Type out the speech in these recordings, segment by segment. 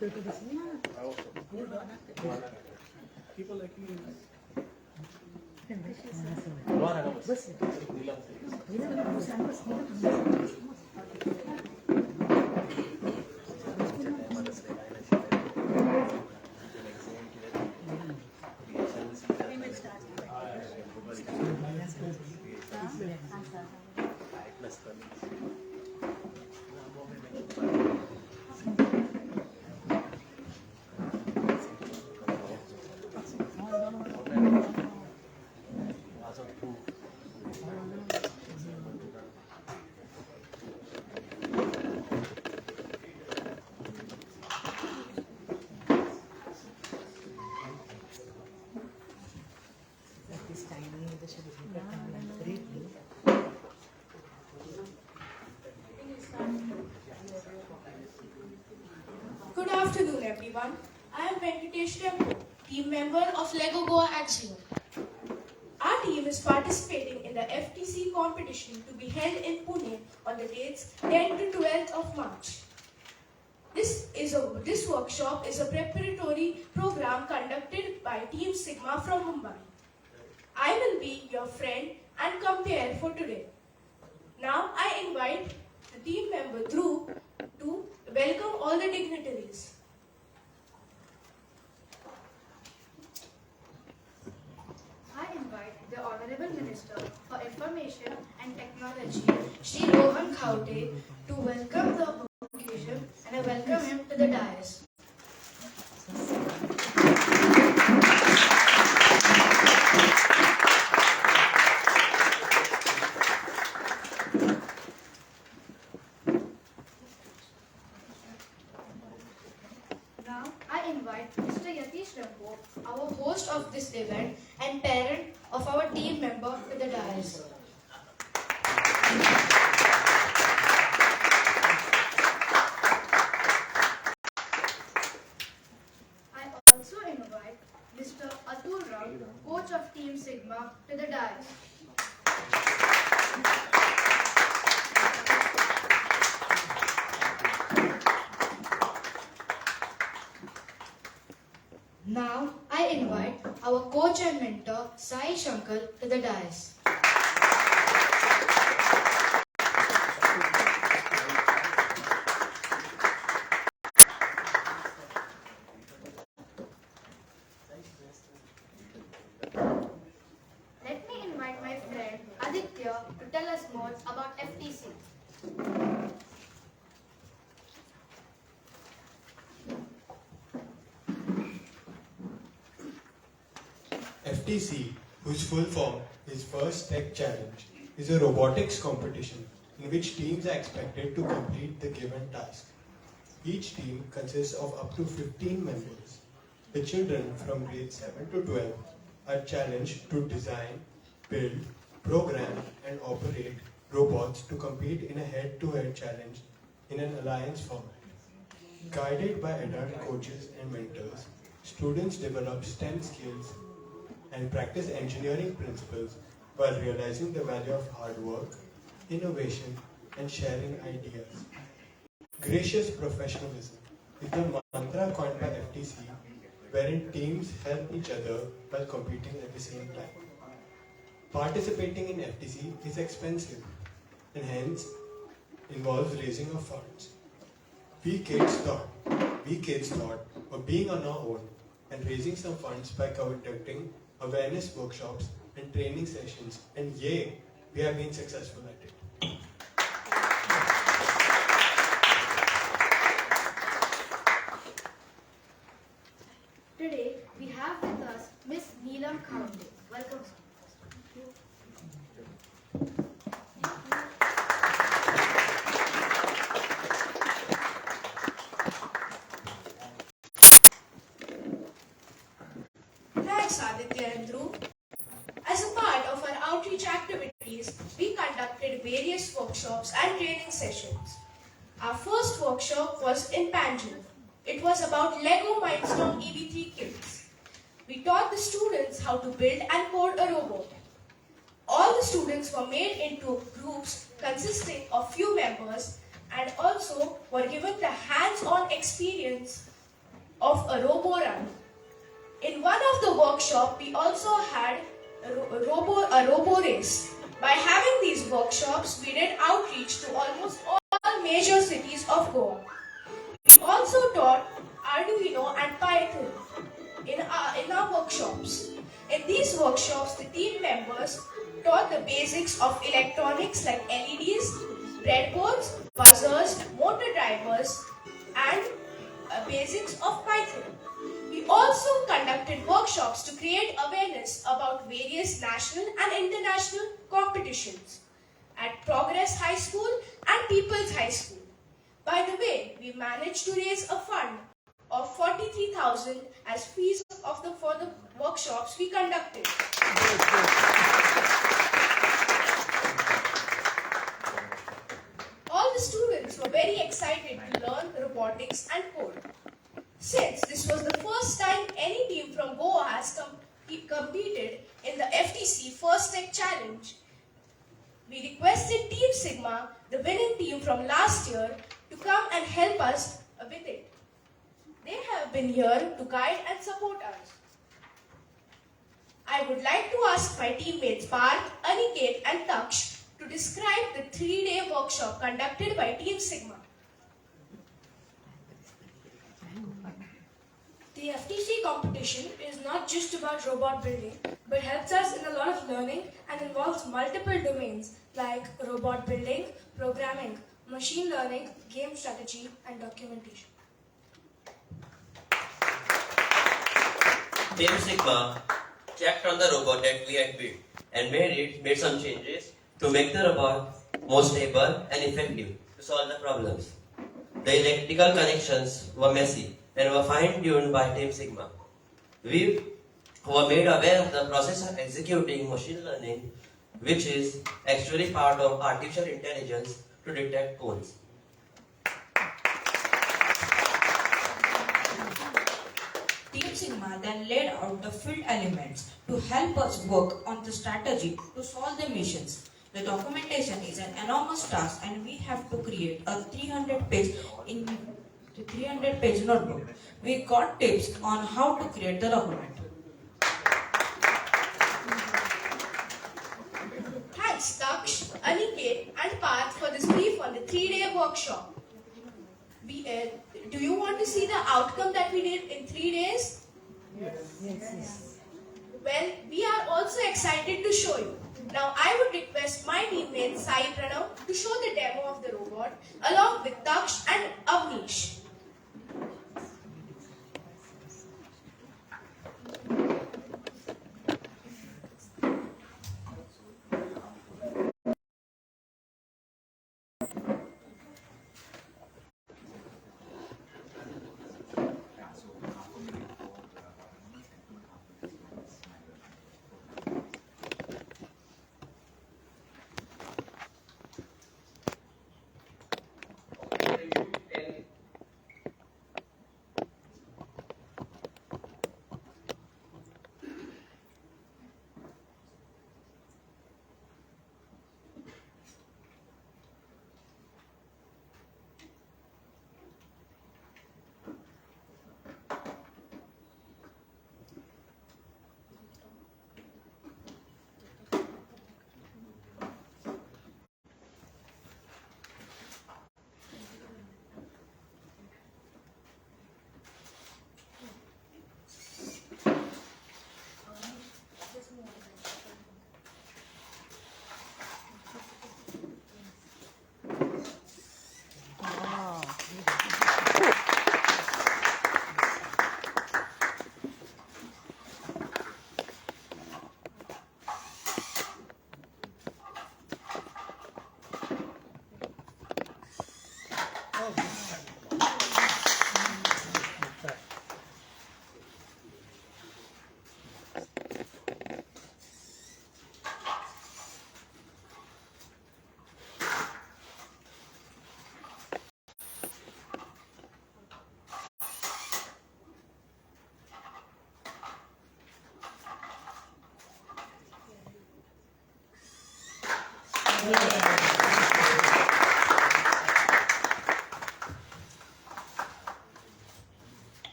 People like you. Good afternoon, everyone. I am Venkatesh Rembo, team member of Lego Goa at Geo. Our team is participating in the FTC competition to be held in Pune on the dates 10 to 12th of March. This workshop is a preparatory program conducted by Team Sigma from Mumbai. I will be your friend and compare for today. Now I invite the team member Dhruv to welcome all the dignitaries. I invite the Honorable Minister for Information and Technology, Shri Rohan Khaute, to welcome the occasion, and I welcome him to the dais. Now I invite Mr. Yatish Rambo, our host of this event and parent of our team member, to the dais. I also invite Mr. Atul Rao, coach of Team Sigma, to the dais. Now I invite our coach and mentor Sai Shankar to the dais. Let me invite my friend Aditya to tell us more about FTC. FTC, whose full form is First Tech Challenge, is a robotics competition in which teams are expected to complete the given task. Each team consists of up to 15 members. The children from grades 7 to 12 are challenged to design, build, program and operate robots to compete in a head-to-head challenge in an alliance format. Guided by adult coaches and mentors, students develop STEM skills and practice engineering principles while realizing the value of hard work, innovation, and sharing ideas. Gracious professionalism is the mantra coined by FTC, wherein teams help each other while competing at the same time. Participating in FTC is expensive and hence involves raising of funds. We kids thought of being on our own and raising some funds by conducting awareness workshops and training sessions, and yay, we have been successful at it. Today we have with us Miss Neelam Khaunde. Welcome. Thanks, Aditya and Dhruv. As a part of our outreach activities, we conducted various workshops and training sessions. Our first workshop was in Panjim. It was about Lego Mindstorm EV3 kits. We taught the students how to build and code a robot. All the students were made into groups consisting of few members and also were given the hands-on experience of a robo run. In one of the workshops, we also had a robo race. By having these workshops, we did outreach to almost all major cities of Goa. We also taught Arduino and Python in our workshops. In these workshops, the team members taught the basics of electronics like LEDs, breadboards, buzzers, motor drivers, and basics of Python. We also conducted workshops to create awareness about various national and international competitions at Progress High School and People's High School. By the way, we managed to raise a fund of 43,000 as fees for the workshops we conducted. All the students were very excited to learn robotics and code. Since this was the first time any team from Goa has competed in the FTC First Tech Challenge, we requested Team Sigma, the winning team from last year, to come and help us with it. They have been here to guide and support us. I would like to ask my teammates Parth, Aniket and Taksh to describe the 3-day workshop conducted by Team Sigma. The FTC competition is not just about robot building, but helps us in a lot of learning and involves multiple domains like robot building, programming, machine learning, game strategy, and documentation. Team Sigma checked on the robot that we had built and made some changes to make the robot more stable and effective to solve the problems. The electrical connections were messy and were fine-tuned by Team Sigma. We were made aware of the process of executing machine learning, which is actually part of artificial intelligence to detect codes. Team Sigma then laid out the field elements to help us work on the strategy to solve the missions. The documentation is an enormous task and we have to create a 300-page notebook. We got tips on how to create the document. Thanks Taksh, Aniket and Parth for this brief on the 3-day workshop. Do you want to see the outcome that we did in 3 days? Yes. Well, we are also excited to show you. Now I would request my teammate Sai Pranav to show the demo of the robot along with Taksh and Avnish.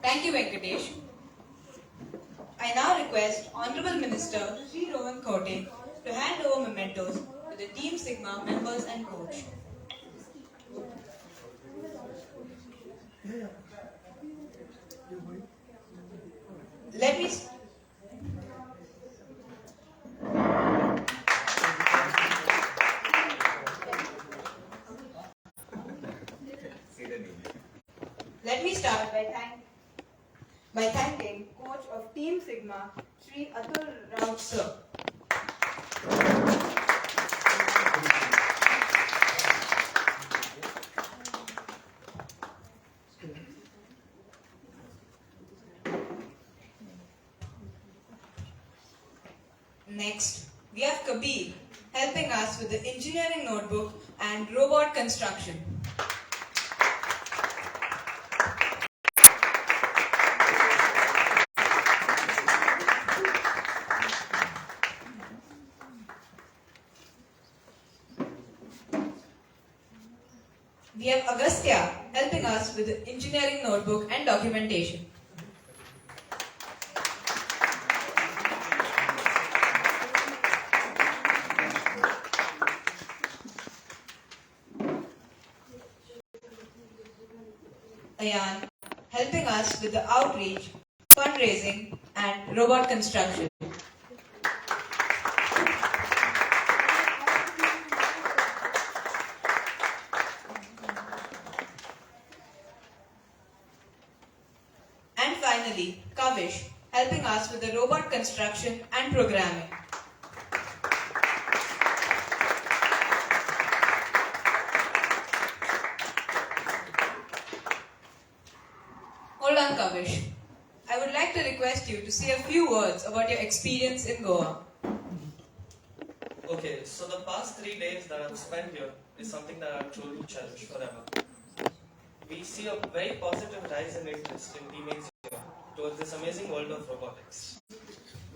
Thank you, Venkatesh. I now request Honorable Minister Sri Rohan Kote to hand over mementos to the Team Sigma members and coach. Let me Let me start by thanking coach of Team Sigma, Sri Atul Raut sir. Next, we have Kabir helping us with the engineering notebook and robot construction. We have Agastya helping us with the engineering notebook and documentation. Ayan helping us with the outreach, fundraising and robot construction. And finally, Kavish helping us with the robot construction and programming. Hold on, Kavish. I would like to request you to say a few words about your experience in Goa. Okay, so the past 3 days that I've spent here is something that I've truly cherished forever. We see a very positive rise in interest in teammates here towards this amazing world of robotics.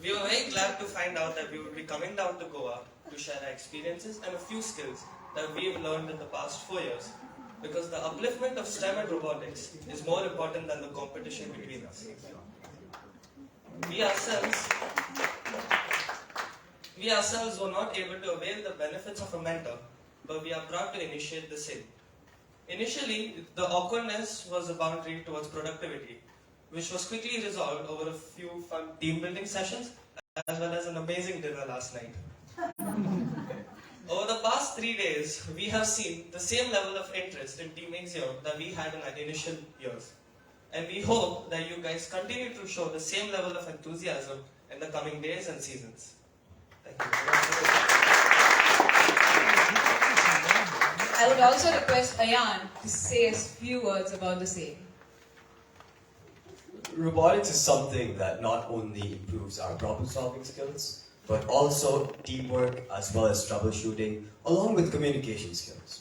We were very glad to find out that we would be coming down to Goa to share our experiences and a few skills that we've learned in the past 4 years, because the upliftment of STEM and robotics is more important than the competition between us. We ourselves were not able to avail the benefits of a mentor, but we are proud to initiate the same. Initially, the awkwardness was a boundary towards productivity, which was quickly resolved over a few fun team building sessions, as well as an amazing dinner last night. Over the past 3 days, we have seen the same level of interest in teammates here that we had in our initial years. And we hope that you guys continue to show the same level of enthusiasm in the coming days and seasons. Thank you. I would also request Ayan to say a few words about the same. Robotics is something that not only improves our problem-solving skills, but also teamwork as well as troubleshooting, along with communication skills.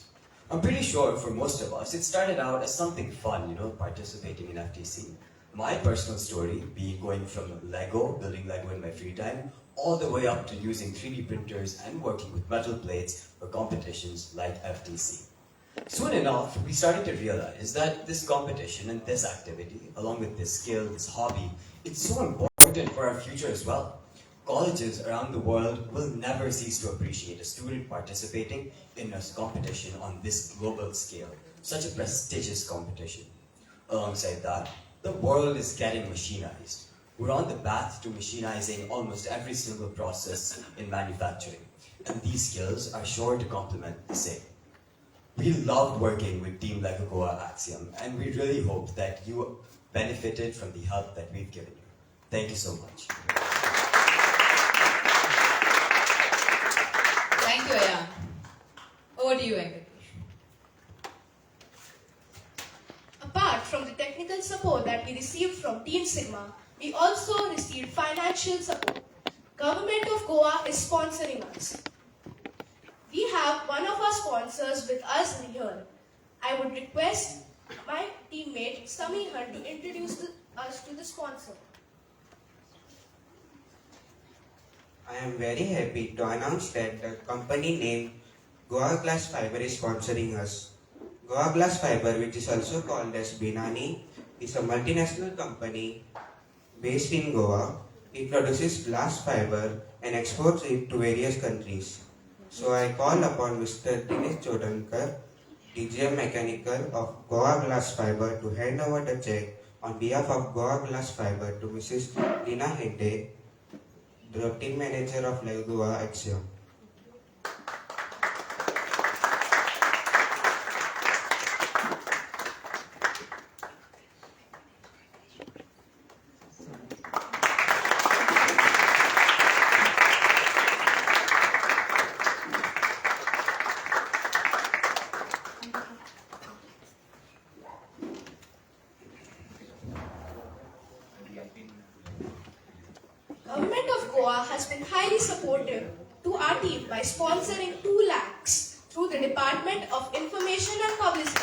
I'm pretty sure for most of us, it started out as something fun, participating in FTC. My personal story being going from building Lego in my free time, all the way up to using 3D printers and working with metal plates for competitions like FTC. Soon enough, we started to realize that this competition and this activity, along with this skill, this hobby, it's so important for our future as well. Colleges around the world will never cease to appreciate a student participating in a competition on this global scale, such a prestigious competition. Alongside that, the world is getting machinized. We're on the path to machinizing almost every single process in manufacturing, and these skills are sure to complement the same. We loved working with Team Lego Goa Axiom, and we really hope that you benefited from the help that we've given you. Thank you so much. Thank you, Ayan. Over to you, Venkatesh. Apart from the technical support that we received from Team Sigma, we also received financial support. Government of Goa is sponsoring us. We have one of our sponsors with us here. I would request my teammate Samihan to introduce us to the sponsor. I am very happy to announce that the company named Goa Glass Fiber is sponsoring us. Goa Glass Fiber, which is also called as Binani, is a multinational company based in Goa. It produces glass fiber and exports it to various countries. So I call upon Mr. Dinesh Chodankar, DGM Mechanical of Goa Glass Fiber, to hand over the check on behalf of Goa Glass Fiber to Mrs. Lina Hende, the team manager of Goa Axiom. Government of Goa has been highly supportive to our team by sponsoring 2 lakhs through the Department of Information and Publicity.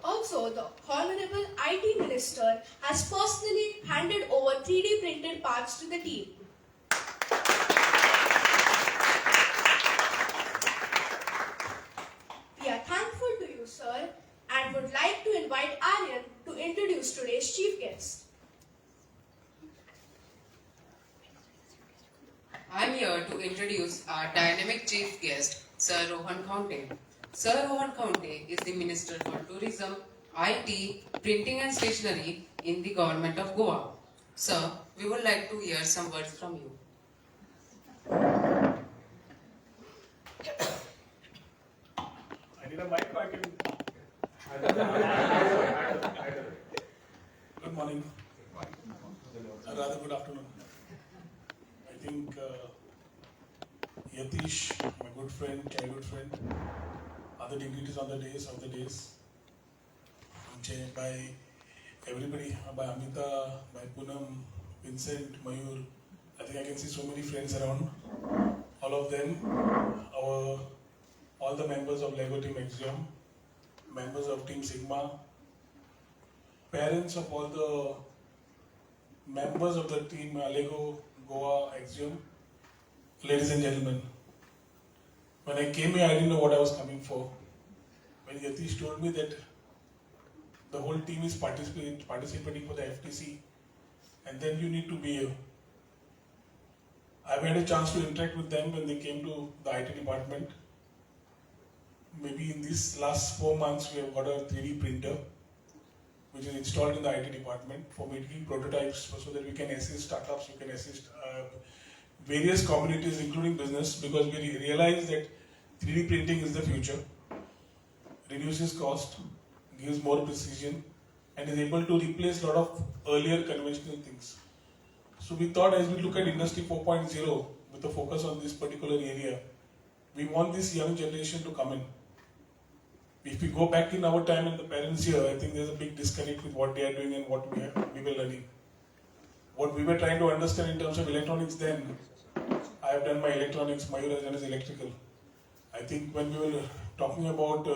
Also, the Honorable IT Minister has personally handed over 3D printed parts to the team. We are thankful to you, sir, and would like to invite Aryan to introduce today's chief guest. I'm here to introduce our dynamic chief guest, Sir Rohan Kaunte. Sir Rohan Kaunte is the Minister for Tourism, IT, Printing and Stationery in the Government of Goa. Sir, we would like to hear some words from you. I need a mic, I can. Good morning. Rather good afternoon. I think Yatish, my good friend, childhood friend, other dignitaries on the days, by everybody, by Amita, by Poonam, Vincent, Mayur. I think I can see so many friends around. All of them, all the members of Lego Team Axiom, members of Team Sigma, parents of all the members of the team Lego Goa Axiom, ladies and gentlemen. When I came here, I didn't know what I was coming for. When Yatish told me that the whole team is participating for the FTC, and then you need to be here. I've had a chance to interact with them when they came to the IT department. Maybe in these last 4 months, we have got a 3D printer, which is installed in the IT department for making prototypes so that we can assist startups, we can assist various communities, including business, because we realize that 3D printing is the future, reduces cost, gives more precision, and is able to replace a lot of earlier conventional things. So we thought, as we look at Industry 4.0 with a focus on this particular area, we want this young generation to come in. If we go back in our time and the parents here, I think there's a big disconnect with what they are doing and what we were learning. What we were trying to understand in terms of electronics then, I have done my electronics, Mayur has done his electrical. I think when we were talking about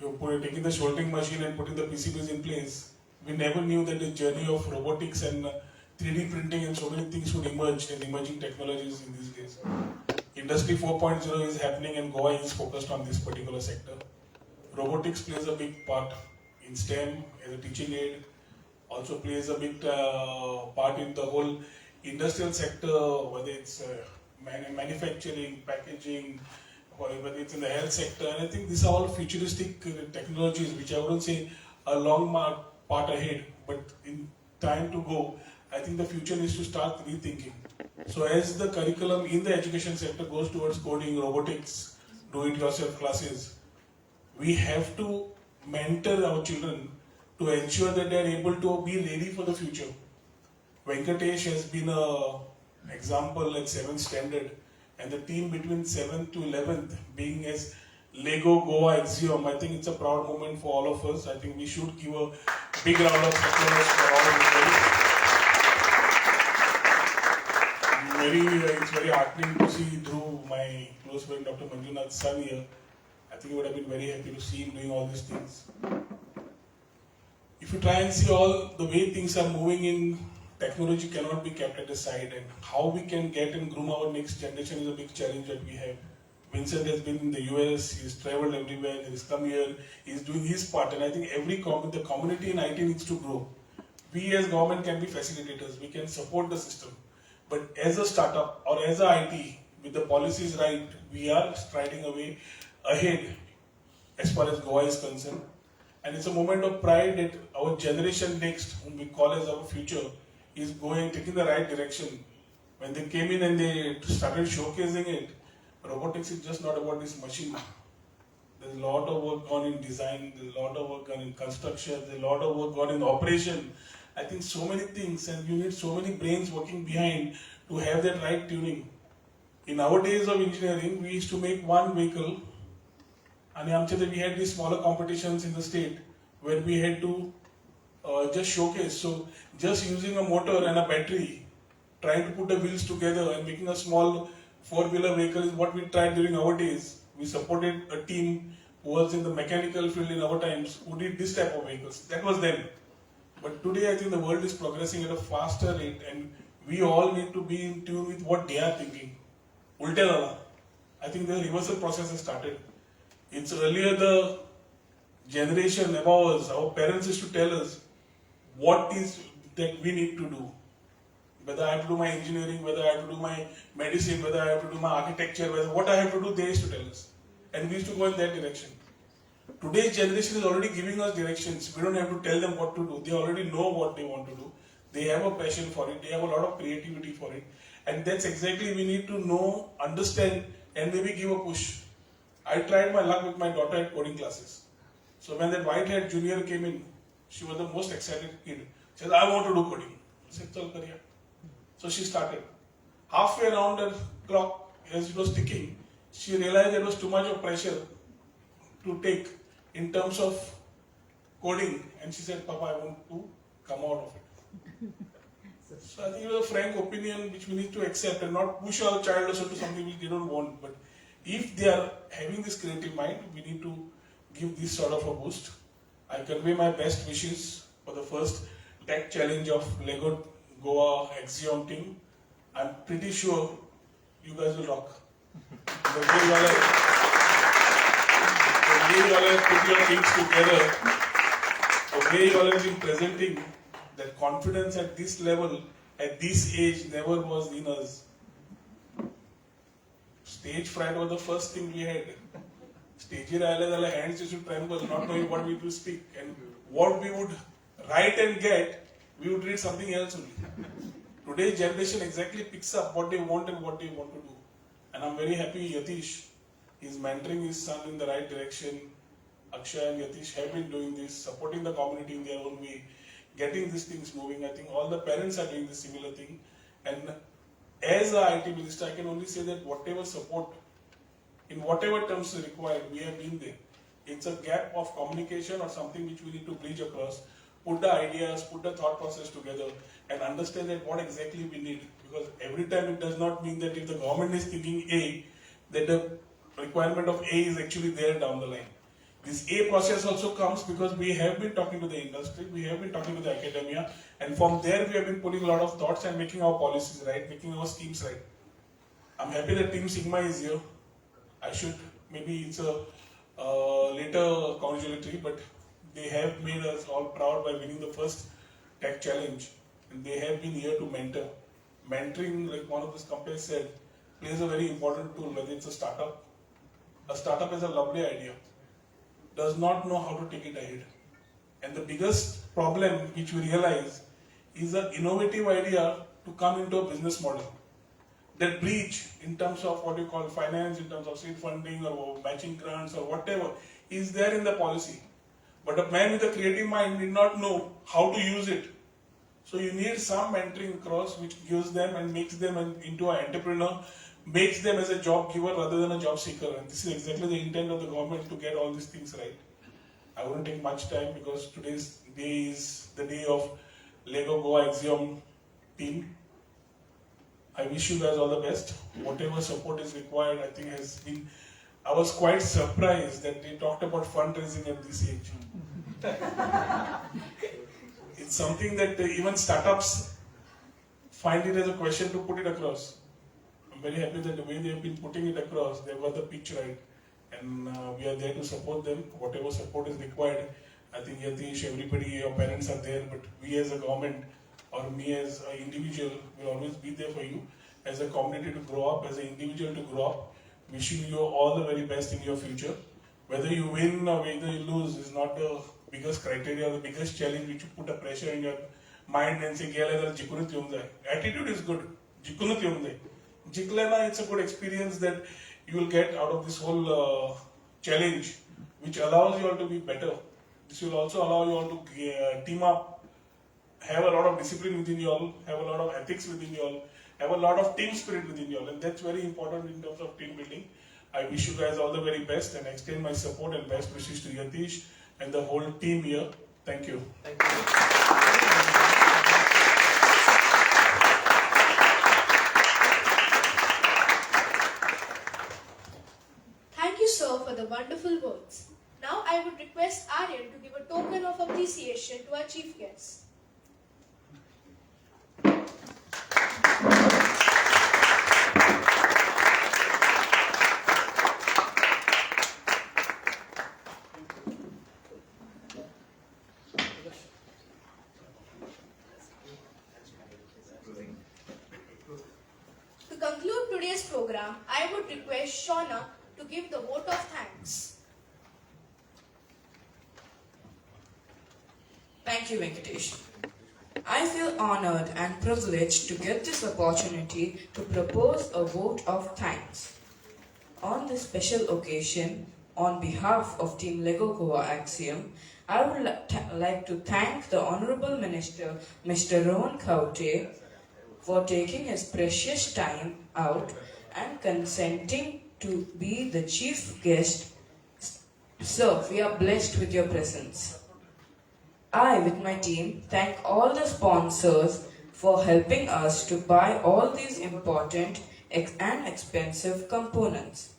taking the shouldering machine and putting the PCBs in place, we never knew that the journey of robotics and 3D printing and so many things would emerge as emerging technologies in these days. Industry 4.0 is happening and Goa is focused on this particular sector. Robotics plays a big part in STEM as a teaching aid, also plays a big part in the whole industrial sector, whether it's manufacturing, packaging, whether it's in the health sector. And I think these are all futuristic technologies which I wouldn't say a long part ahead, but in time to go, I think the future is to start rethinking. So as the curriculum in the education sector goes towards coding, robotics, do-it-yourself classes, we have to mentor our children to ensure that they are able to be ready for the future. Venkatesh has been an example at 7th standard, and the team between 7th to 11th being as Lego Goa Axiom, I think it's a proud moment for all of us. I think we should give a big round of applause for all of them. It's very heartening to see Dhruv, my close friend Dr. Manjunath's son here. I think he would have been very happy to see him doing all these things. If you try and see all the way things are moving in, technology cannot be kept at the side, and how we can get and groom our next generation is a big challenge that we have. Vincent has been in the US, he's traveled everywhere, he's come here, he's doing his part, and I think the community in IT needs to grow. We as government can be facilitators, we can support the system, but as a startup or as a IT, with the policies right, we are striding away ahead as far as Goa is concerned. And it's a moment of pride that our generation next, whom we call as our future, is taking the right direction. When they came in and they started showcasing it, robotics is just not about this machine. There's a lot of work gone in design, there's a lot of work gone in construction, there's a lot of work gone in operation. I think so many things, and you need so many brains working behind to have that right tuning. In our days of engineering, we used to make one vehicle, and we had these smaller competitions in the state where we had to just showcase. So just using a motor and a battery, trying to put the wheels together and making a small four-wheeler vehicle is what we tried during our days. We supported a team who was in the mechanical field in our times who did this type of vehicles. That was then. But today I think the world is progressing at a faster rate, and we all need to be in tune with what they are thinking. Ulte dala. I think the reversal process has started. It's earlier the generation above us, our parents used to tell us what is that we need to do. Whether I have to do my engineering, whether I have to do my medicine, whether I have to do my architecture, what I have to do, they used to tell us. And we used to go in that direction. Today's generation is already giving us directions. We don't have to tell them what to do. They already know what they want to do. They have a passion for it. They have a lot of creativity for it. And that's exactly we need to know, understand, and maybe give a push. I tried my luck with my daughter at coding classes. So when that white-haired junior came in, she was the most excited kid. She said, I want to do coding. I said, Chal kariya. So she started. Halfway around the clock, as it was ticking, she realized there was too much of pressure to take in terms of coding. And she said, Papa, I want to come out of it. So I think it was a frank opinion which we need to accept and not push our child also to something which they don't want. But if they are having this creative mind, we need to give this sort of a boost. I convey my best wishes for the first tech challenge of Lego Goa Axiom team. I'm pretty sure you guys will rock. The way you all have put your things together, the way you all have been presenting, that confidence at this level, at this age, never was in us. Stage fright was the first thing we had. Stage hands used to tremble, not knowing what we would speak. And what we would write and get, we would read something else only. Today's generation exactly picks up what they want and what they want to do. And I'm very happy Yatish is mentoring his son in the right direction. Akshay and Yatish have been doing this, supporting the community in their own way, getting these things moving. I think all the parents are doing the similar thing. And as a IT minister, I can only say that whatever support, in whatever terms is required, we have been there. It's a gap of communication or something which we need to bridge across, put the ideas, put the thought process together, and understand that what exactly we need. Because every time it does not mean that if the government is thinking A, that the requirement of A is actually there down the line. This A process also comes because we have been talking to the industry, we have been talking to the academia, and from there we have been putting a lot of thoughts and making our policies right, making our schemes right. I'm happy that Team Sigma is here. Maybe it's a later congratulatory, but they have made us all proud by winning the first tech challenge. And they have been here to mentor. Mentoring, like one of these companies said, plays a very important tool, whether it's a startup. A startup has a lovely idea, does not know how to take it ahead. And the biggest problem which we realize is an innovative idea to come into a business model. That breach in terms of what you call finance, in terms of seed funding or matching grants or whatever, is there in the policy. But a man with a creative mind did not know how to use it. So you need some mentoring across which gives them and makes them into an entrepreneur, makes them as a job giver rather than a job seeker. And this is exactly the intent of the government to get all these things right. I wouldn't take much time because today's day is the day of Lego Goa Axiom team. I wish you guys all the best. Whatever support is required, I think has been. I was quite surprised that they talked about fundraising at this age. It's something that even startups find it as a question to put it across. very happy that the way they have been putting it across, they've got the pitch right. And we are there to support them, whatever support is required. I think Yatish, everybody, your parents are there, but we as a government or me as an individual will always be there for you. As a community to grow up, as an individual to grow up, wishing you all the very best in your future. Whether you win or whether you lose is not the biggest criteria or the biggest challenge which you put a pressure in your mind and say, attitude is good. Jiklena, it's a good experience that you will get out of this whole challenge, which allows you all to be better. This will also allow you all to team up, have a lot of discipline within you all, have a lot of ethics within you all, have a lot of team spirit within you all, and that's very important in terms of team building. I wish you guys all the very best and extend my support and best wishes to Yatish and the whole team here. Thank you. Thank you. Thank you, sir, for the wonderful words. Now I would request Aryan to give a token of appreciation to our chief guest. To conclude today's program, I would request Shauna to give the vote of thanks. Thank you, Venkatesh. I feel honored and privileged to get this opportunity to propose a vote of thanks. On this special occasion, on behalf of Team Lego Goa Axiom, I would like to thank the Honorable Minister, Mr. Rohan Kaute, for taking his precious time out and consenting to be the chief guest. Sir, we are blessed with your presence. I, with my team, thank all the sponsors for helping us to buy all these important and expensive components.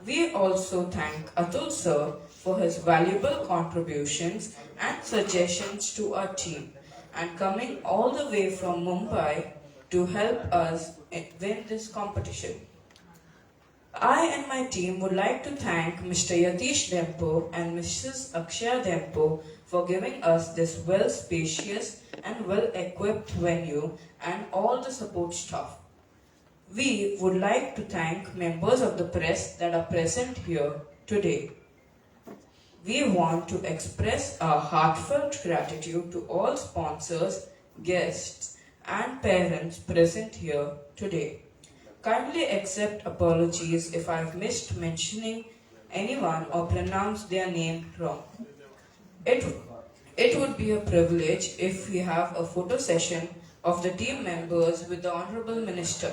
We also thank Atul sir for his valuable contributions and suggestions to our team and coming all the way from Mumbai to help us win this competition. I and my team would like to thank Mr. Yatish Dempo and Mrs. Akshaya Dempo for giving us this well-spacious and well-equipped venue and all the support staff. We would like to thank members of the press that are present here today. We want to express our heartfelt gratitude to all sponsors, guests, and parents present here today. Kindly accept apologies if I have missed mentioning anyone or pronounced their name wrong. It would be a privilege if we have a photo session of the team members with the Honorable Minister.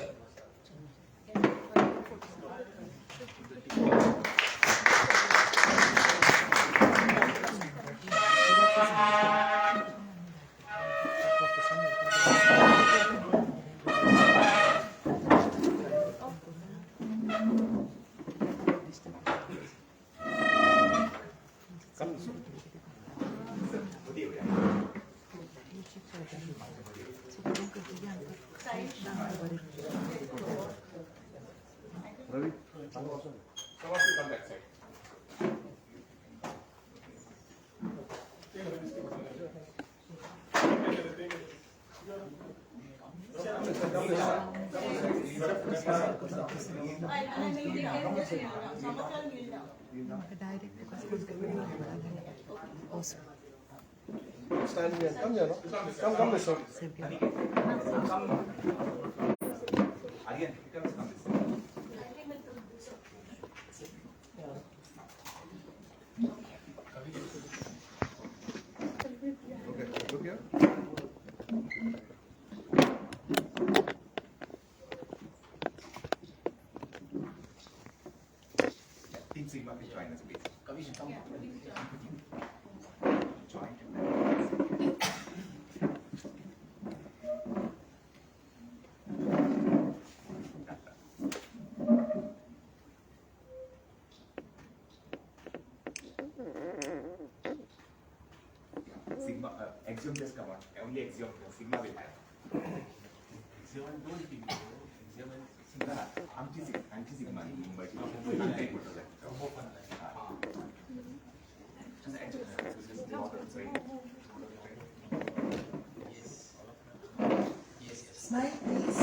Stand here. Come here, no? Come this way. Okay, look here. Team Sigma can join us, please. Kavish, come. Join. Sigma, Axiom just come on. Only Axiom, Sigma will have. Axiom and don't team. Axiom and आमची sigma ही मुंबईची content photos आहेत. Smile, please.